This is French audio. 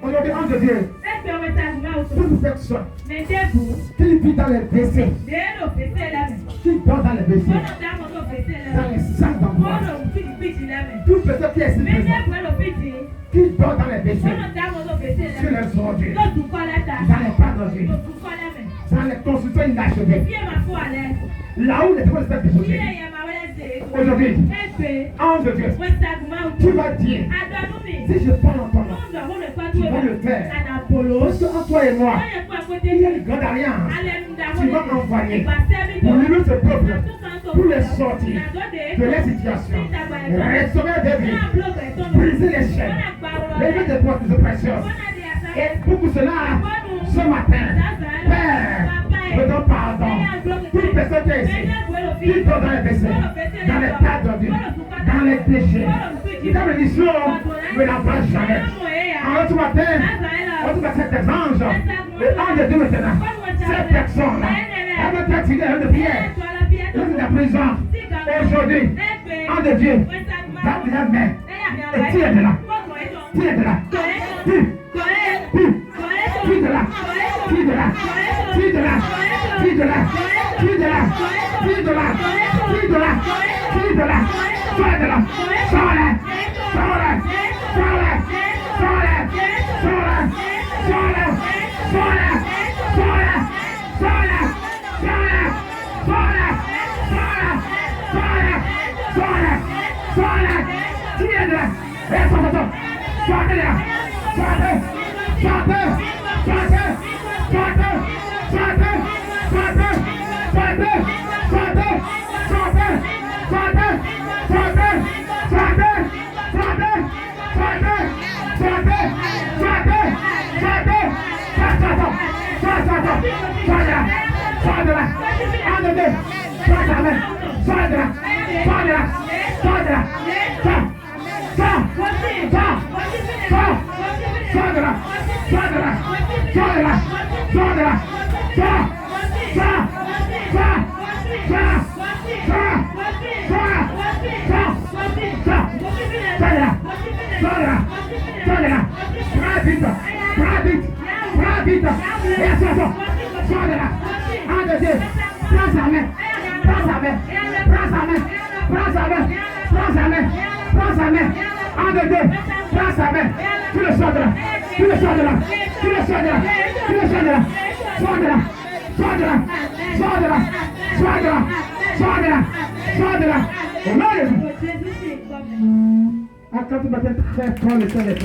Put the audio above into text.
Aujourd'hui, ange de Dieu, toute personne qui vit dans les WC, qui dort dans les WC, dans les salles d'endroit, toute personne qui est ici présente, qui dort dans les WC, sur les ordures, dans les pardonnés, dans les constructions inachevées, là où les démons sont déposés. Aujourd'hui, ange de Dieu, tu vas dire, si je parle en ton nom, tu vas le faire. Parce qu'en toi et moi, il y a une grande alliance. Tu vas m'envoyer pour libérer ce peuple pour les sortir de la situation, restaurer des vies, briser les chaînes, lever des portes précieuses. Et pour cela, ce matin, Père, me donne pardon. Toute personne qui est ici, qui est dans les péchés, dans les tas de vie, dans les péchés, qui t'a bénédiction, ne l'embrasse jamais. Alors ce matin, on dit à cet ange, le ange de Dieu maintenant, cette personne-là, elle veut t'attirer de pierre. Elle est de la prison. Aujourd'hui, ange de Dieu, va de la main et tire de là. Tire de là. Tire de là. Tire de là. Tire de là. Tire de là. Tire de là. Tire de là. Tire de là. Tire de là. Sors de là. Sors-la. Sors-la. Sors-la. Sors-la. Sors-la. Sors-la. Sors-la. Sors-la. Sors-la. Sors-la. Sors-la. Sors-la. Sors-la. Sors-la. Sors-la. Tire de là. Sors-la. Sortez là. Sortez. Sortez. Sortez. Sortez. Sortez. Sortez. Sortez. Sortez. Sortez. Sortez. Sortez. Sortez. Sortez. Sortez. Sortez. Sortez. Sortez. Sortez là. Sors de là. Un de deux. Sors de là. Sors de là. Sors de là. Sors de là. Sors. Sors. Sors. Sors. Sors de là. Sors de là. Sors de là. Sors de là. Sors. Sors. Sors. Sors. Sors. Sors. Sors. Sors. Sors de là. Sors de là. Sors de là. Prends vite. Prends vite. Prends vite. Et sors. Sors de là. Un de deux. Prends sa main. Prends sa main. Prends sa main. Prends sa main. Prends sa main. Prends sa main. Un de deux. Prends sa main. Tu le sors de là. Tu le sors de là. Tu le sors de là. Tu le sors de là. Sors de là. Sors de là. Sors de là. Sors de là. Sors de là. Sors de là. Au nom de Jésus. Quand tu m'attends très fort, le Seigneur.